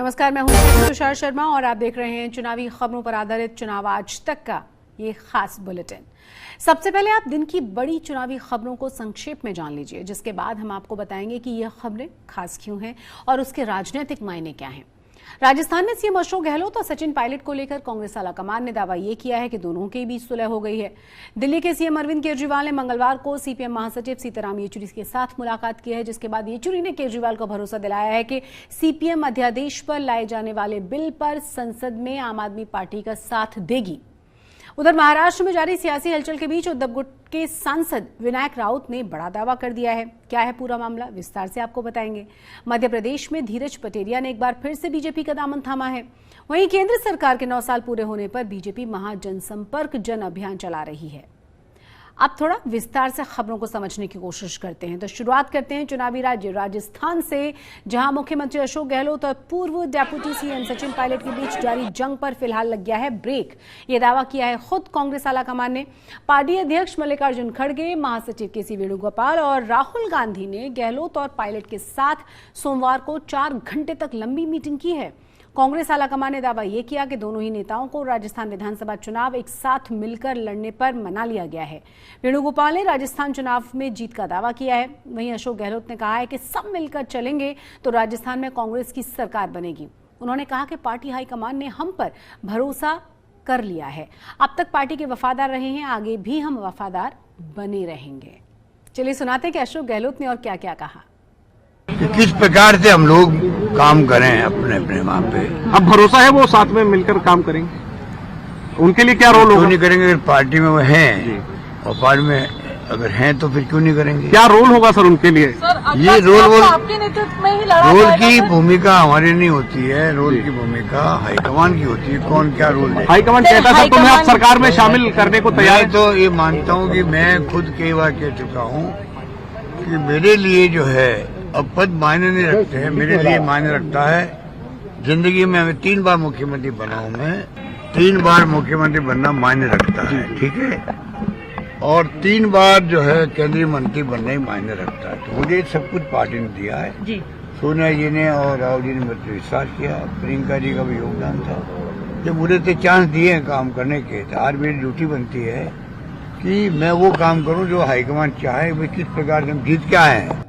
नमस्कार, मैं हूं तुषार शर्मा और आप देख रहे हैं चुनावी खबरों पर आधारित चुनाव आज तक का ये खास बुलेटिन। सबसे पहले आप दिन की बड़ी चुनावी खबरों को संक्षेप में जान लीजिए, जिसके बाद हम आपको बताएंगे कि यह खबरें खास क्यों हैं और उसके राजनीतिक मायने क्या हैं। राजस्थान में सीएम अशोक गहलोत और सचिन पायलट को लेकर कांग्रेस आलाकमान ने दावा यह किया है कि दोनों के बीच सुलह हो गई है। दिल्ली के सीएम अरविंद केजरीवाल ने मंगलवार को सीपीएम महासचिव सीताराम येचुरी के साथ मुलाकात की है, जिसके बाद येचुरी ने केजरीवाल को भरोसा दिलाया है कि सीपीएम अध्यादेश पर लाए जाने वाले बिल पर संसद में आम आदमी पार्टी का साथ देगी। उधर महाराष्ट्र में जारी सियासी हलचल के बीच उद्धव गुट के सांसद विनायक राउत ने बड़ा दावा कर दिया है। क्या है पूरा मामला, विस्तार से आपको बताएंगे। मध्य प्रदेश में धीरज पटेरिया ने एक बार फिर से बीजेपी का दामन थामा है। वहीं केंद्र सरकार के 9 साल पूरे होने पर बीजेपी महाजनसंपर्क जन अभियान चला रही है। अब थोड़ा विस्तार से खबरों को समझने की कोशिश करते हैं। तो शुरुआत करते हैं चुनावी राज्य राजस्थान से, जहां मुख्यमंत्री अशोक गहलोत और पूर्व डेप्यूटी सीएम सचिन पायलट के बीच जारी जंग पर फिलहाल लग गया है ब्रेक। ये दावा किया है खुद कांग्रेस आलाकमान ने। पार्टी अध्यक्ष मल्लिकार्जुन खड़गे, महासचिव केसी वेणुगोपाल और राहुल गांधी ने गहलोत और पायलट के साथ सोमवार को 4 घंटे तक लंबी मीटिंग की है। कांग्रेस आलाकमान ने दावा यह किया कि दोनों ही नेताओं को राजस्थान विधानसभा चुनाव एक साथ मिलकर लड़ने पर मना लिया गया है। वेणुगोपाल ने राजस्थान चुनाव में जीत का दावा किया है। वहीं अशोक गहलोत ने कहा है कि सब मिलकर चलेंगे तो राजस्थान में कांग्रेस की सरकार बनेगी। उन्होंने कहा कि पार्टी हाईकमान ने हम पर भरोसा कर लिया है। अब तक पार्टी के वफादार रहे हैं, आगे भी हम वफादार बने रहेंगे। चलिए सुनाते कि अशोक गहलोत ने और क्या क्या कहा। कि किस प्रकार से हम लोग काम करें अपने अपने वहाँ पे। अब भरोसा है वो साथ में मिलकर काम करेंगे। उनके लिए क्या रोल होगा? क्यों नहीं करेंगे? अगर पार्टी में वो हैं और पार्टी में अगर हैं तो फिर क्यों नहीं करेंगे? क्या रोल होगा सर उनके लिए? ये रोल आपके नेतृत्व में ही लड़ा रोल की भूमिका हमारी नहीं होती है। रोल की भूमिका हाईकमान की होती है। कौन क्या रोल है? हाईकमान कहता है तुम्हें आप सरकार में शामिल करने को तैयार है। तो ये मानता हूँ कि मैं खुद कई बार कह चुका हूँ कि मेरे लिए जो है अब पद मायने नहीं रखते हैं, मेरे लिए मायने रखता है जिंदगी में। हमें 3 बार मुख्यमंत्री बना हूं मैं, 3 बार मुख्यमंत्री बनना मायने रखता है, ठीक है। और 3 बार जो है केंद्रीय मंत्री बनना ही मायने रखता है। तो मुझे सब कुछ पार्टी ने दिया है जी। सोनिया जी ने और राहुल जी ने मुझे विश्वास किया, प्रियंका जी का भी योगदान था। जब मुझे तो चांस दिए हैं काम करने के, तो आज मेरी ड्यूटी बनती है कि मैं वो काम करूं जो हाईकमान चाहे। वे किस प्रकार से हम जीत के आए हैं।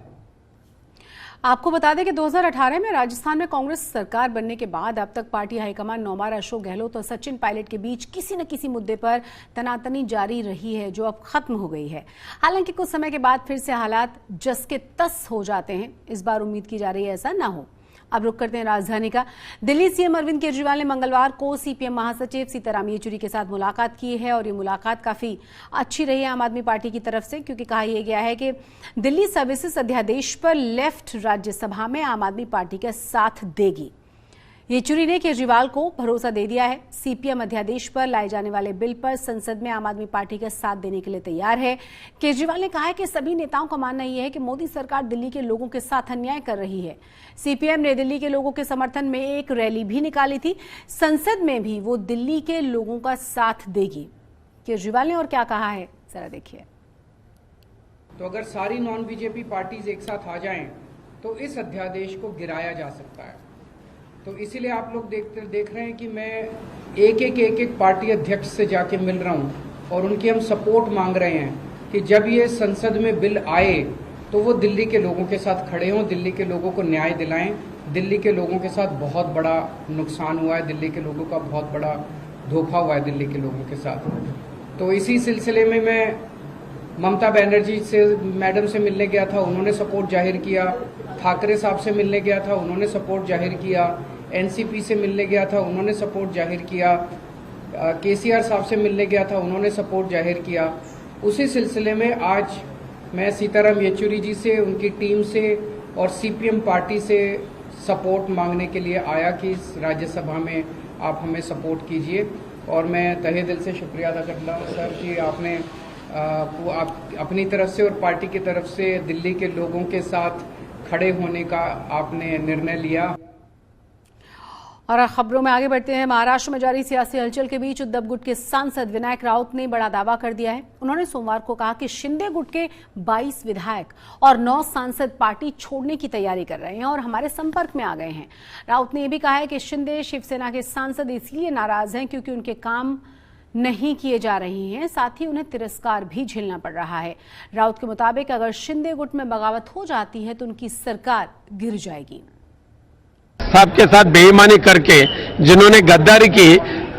आपको बता दें कि 2018 में राजस्थान में कांग्रेस सरकार बनने के बाद अब तक पार्टी हाईकमान 9 बार अशोक गहलोत और सचिन पायलट के बीच किसी न किसी मुद्दे पर तनातनी जारी रही है, जो अब खत्म हो गई है। हालांकि कुछ समय के बाद फिर से हालात जस के तस हो जाते हैं। इस बार उम्मीद की जा रही है ऐसा ना हो। अब रुक करते हैं राजधानी का। दिल्ली सीएम अरविंद केजरीवाल ने मंगलवार को सीपीएम महासचिव सीताराम येचुरी के साथ मुलाकात की है और ये मुलाकात काफी अच्छी रही है आम आदमी पार्टी की तरफ से, क्योंकि कहा यह गया है कि दिल्ली सर्विसेज अध्यादेश पर लेफ्ट राज्यसभा में आम आदमी पार्टी का साथ देगी। येचुरी ने केजरीवाल को भरोसा दे दिया है। सीपीएम अध्यादेश पर लाए जाने वाले बिल पर संसद में आम आदमी पार्टी का साथ देने के लिए तैयार है। केजरीवाल ने कहा है कि सभी नेताओं का मानना यह है कि मोदी सरकार दिल्ली के लोगों के साथ अन्याय कर रही है। सीपीएम ने दिल्ली के लोगों के समर्थन में एक रैली भी निकाली थी। संसद में भी वो दिल्ली के लोगों का साथ देगी। केजरीवाल ने और क्या कहा है, जरा देखिए। तो अगर सारी नॉन बीजेपी पार्टीज एक साथ आ जाएं तो इस अध्यादेश को गिराया जा सकता है। तो इसीलिए आप लोग देख रहे हैं कि मैं एक पार्टी अध्यक्ष से जाके मिल रहा हूं और उनकी हम सपोर्ट मांग रहे हैं कि जब ये संसद में बिल आए तो वो दिल्ली के लोगों के साथ खड़े हों, दिल्ली के लोगों को न्याय दिलाएं। दिल्ली के लोगों के साथ बहुत बड़ा नुकसान हुआ है, दिल्ली के लोगों का बहुत बड़ा धोखा हुआ है दिल्ली के लोगों के साथ। तो इसी सिलसिले में मैं ममता बनर्जी से मैडम से मिलने गया था, उन्होंने सपोर्ट जाहिर किया। ठाकरे साहब से मिलने गया था, उन्होंने सपोर्ट जाहिर किया। एनसीपी से मिलने गया था, उन्होंने सपोर्ट जाहिर किया। केसीआर साहब से मिलने गया था, उन्होंने सपोर्ट जाहिर किया। उसी सिलसिले में आज मैं सीताराम येचुरी जी से, उनकी टीम से और सीपीएम पार्टी से सपोर्ट मांगने के लिए आया कि इस राज्यसभा में आप हमें सपोर्ट कीजिए। और मैं तहे दिल से शुक्रिया अदा करता हूँ सर कि आपने आप अपनी तरफ से और पार्टी की तरफ से दिल्ली के लोगों के साथ खड़े होने का आपने निर्णय लिया। और खबरों में आगे बढ़ते हैं। महाराष्ट्र में जारी सियासी हलचल के बीच उद्धव गुट के सांसद विनायक राउत ने बड़ा दावा कर दिया है। उन्होंने सोमवार को कहा कि शिंदे गुट के 22 विधायक और 9 सांसद पार्टी छोड़ने की तैयारी कर रहे हैं और हमारे संपर्क में आ गए हैं। राउत ने यह भी कहा है कि शिंदे शिवसेना के सांसद इसलिए नाराज हैं क्योंकि उनके काम नहीं किए जा रहे हैं, साथ ही उन्हें तिरस्कार भी झेलना पड़ रहा है। राउत के मुताबिक अगर शिंदे गुट में बगावत हो जाती है तो उनकी सरकार गिर जाएगी। साहब के साथ बेईमानी करके जिन्होंने गद्दारी की,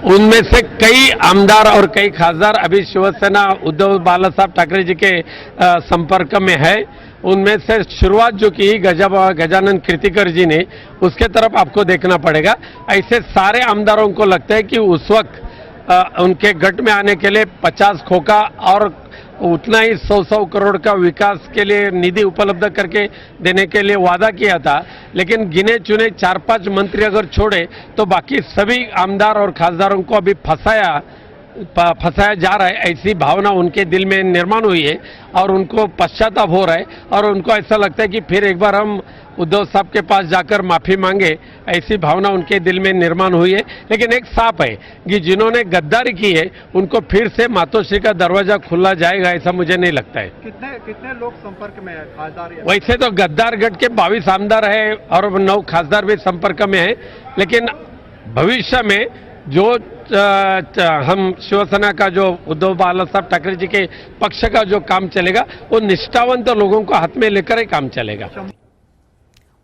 उनमें से कई आमदार और कई खासदार अभी शिवसेना उद्धव बाला साहब ठाकरे जी के संपर्क में है। उनमें से शुरुआत जो की गजानन कीर्तिकर जी ने, उसके तरफ आपको देखना पड़ेगा। ऐसे सारे आमदारों को लगता है कि उस वक्त उनके गठ में आने के लिए 50 खोखा और उतना ही 100 करोड़ का विकास के लिए निधि उपलब्ध करके देने के लिए वादा किया था, लेकिन गिने चुने 4-5 मंत्री अगर छोड़े तो बाकी सभी आमदार और खासदारों को अभी फंसाया जा रहा है। ऐसी भावना उनके दिल में निर्माण हुई है और उनको पश्चाताप हो रहा है और उनको ऐसा लगता है कि फिर एक बार हम उद्धव साहब के पास जाकर माफी मांगे, ऐसी भावना उनके दिल में निर्माण हुई है। लेकिन एक साफ है कि जिन्होंने गद्दारी की है उनको फिर से मातोश्री का दरवाजा खुला जाएगा, ऐसा मुझे नहीं लगता है। कितने लोग संपर्क में है खासदार? वैसे तो गद्दार गढ़ के 22 आमदार है और 9 खासदार भी संपर्क में है, लेकिन भविष्य में जो हम शिवसेना का जो उद्धव बाला साहब ठाकरे जी के पक्ष का जो काम चलेगा वो निष्ठावंत लोगों को हाथ में लेकर ही काम चलेगा।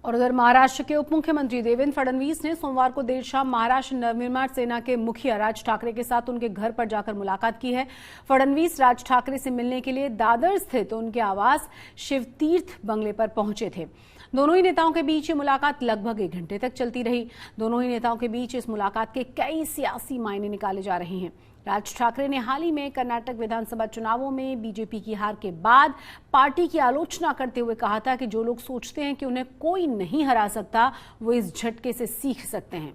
और उधर महाराष्ट्र के उप मुख्यमंत्री देवेंद्र फडणवीस ने सोमवार को देर शाम महाराष्ट्र नवनिर्माण सेना के मुखिया राज ठाकरे के साथ उनके घर पर जाकर मुलाकात की है। फडणवीस राज ठाकरे से मिलने के लिए दादर स्थित उनके आवास शिवतीर्थ बंगले पर पहुंचे थे। दोनों ही नेताओं के बीच ये मुलाकात लगभग 1 घंटे तक चलती रही। दोनों ही नेताओं के बीच इस मुलाकात के कई सियासी मायने निकाले जा रहे हैं। राज ठाकरे ने हाल ही में कर्नाटक विधानसभा चुनावों में बीजेपी की हार के बाद पार्टी की आलोचना करते हुए कहा था कि जो लोग सोचते हैं कि उन्हें कोई नहीं हरा सकता, वो इस झटके से सीख सकते हैं।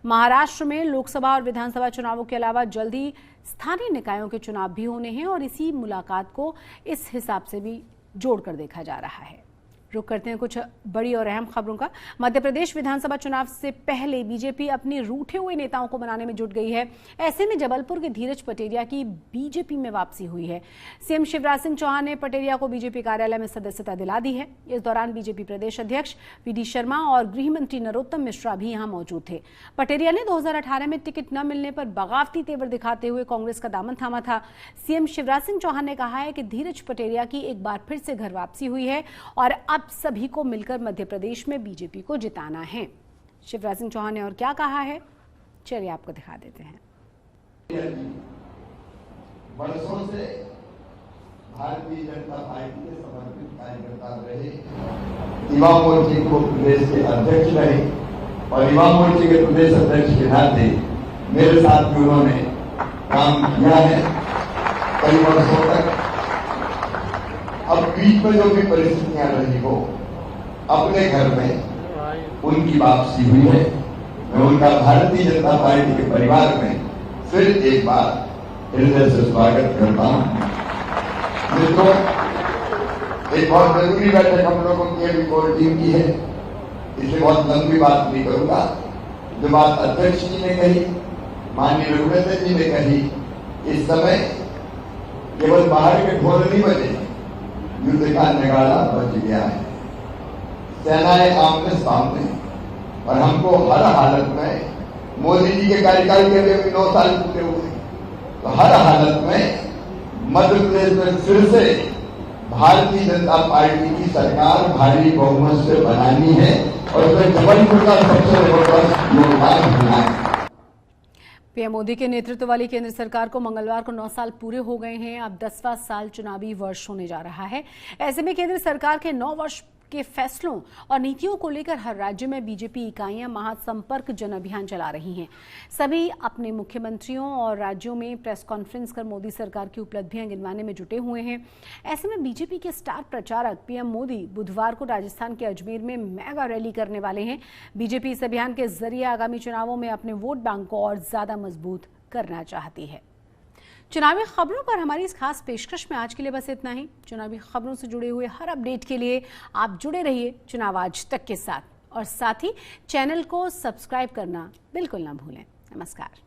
महाराष्ट्र में लोकसभा और विधानसभा चुनावों के अलावा जल्द ही स्थानीय निकायों के चुनाव भी होने हैं और इसी मुलाकात को इस हिसाब से भी जोड़कर देखा जा रहा है। रुक करते हैं कुछ बड़ी और अहम खबरों का। मध्य प्रदेश विधानसभा चुनाव से पहले बीजेपी अपने रूठे हुए नेताओं को बनाने में जुट गई है। ऐसे में जबलपुर के धीरज पटेरिया की बीजेपी में वापसी हुई है। सीएम शिवराज सिंह चौहान ने पटेरिया को बीजेपी कार्यालय में सदस्यता दिला दी है। इस दौरान बीजेपी प्रदेश अध्यक्ष वी.डी. शर्मा और गृह मंत्री नरोत्तम मिश्रा भी यहां मौजूद थे। पटेरिया ने 2018 में टिकट न मिलने पर बगावती तेवर दिखाते हुए कांग्रेस का दामन थामा था। सीएम शिवराज सिंह चौहान ने कहा है कि धीरज पटेरिया की एक बार फिर से घर वापसी हुई है और अब सभी को मिलकर मध्य प्रदेश में बीजेपी को जिताना है। शिवराज सिंह चौहान ने और क्या कहा है, चलिए आपको दिखा देते हैं। वर्षों से भारतीय जनता पार्टी के समर्पित कार्यकर्ता रहे, युवा मोर्चे को प्रदेश के अध्यक्ष रहे और युवा मोर्चे के प्रदेश अध्यक्ष के नाते मेरे साथ भी उन्होंने काम किया है कई वर्षों तक। अब बीच में जो भी परिस्थितियां रही हो, अपने घर में उनकी वापसी हुई है। मैं उनका भारतीय जनता पार्टी के परिवार में फिर एक बार हृदय से स्वागत करता हूं। मित्रों, एक बहुत जरूरी बैठक हम लोगों की अभी कोर टीम की है, इसलिए बहुत लंबी बात नहीं करूंगा। जो बात अध्यक्ष जी ने कही, माननीय रघुवंश जी ने कही, इस समय केवल बाहर के ढोल नहीं बजे, युद्ध का नगाड़ा बज गया है। सेनाएं आमने सामने और हमको हर हालत में, मोदी जी के कार्यकाल के लिए 9 साल पूरे हुए, तो हर हालत में मध्य प्रदेश में फिर से भारतीय जनता पार्टी की सरकार भारी बहुमत से बनानी है और उसमें जबलपुर का सबसे जबरदस्त योगदान होना है। पीएम मोदी के नेतृत्व वाली केंद्र सरकार को मंगलवार को 9 साल पूरे हो गए हैं। अब 10वां साल चुनावी वर्ष होने जा रहा है। ऐसे में केंद्र सरकार के 9 वर्ष के फैसलों और नीतियों को लेकर हर राज्य में बीजेपी इकाइयां महासंपर्क जन अभियान चला रही हैं। सभी अपने मुख्यमंत्रियों और राज्यों में प्रेस कॉन्फ्रेंस कर मोदी सरकार की उपलब्धियां गिनवाने में जुटे हुए हैं। ऐसे में बीजेपी के स्टार प्रचारक पीएम मोदी बुधवार को राजस्थान के अजमेर में मेगा रैली करने वाले हैं। बीजेपी इस अभियान के जरिए आगामी चुनावों में अपने वोट बैंक को और ज्यादा मजबूत करना चाहती है। चुनावी खबरों पर हमारी इस खास पेशकश में आज के लिए बस इतना ही। चुनावी खबरों से जुड़े हुए हर अपडेट के लिए आप जुड़े रहिए चुनाव आज तक के साथ। और साथ ही चैनल को सब्सक्राइब करना बिल्कुल ना भूलें। नमस्कार।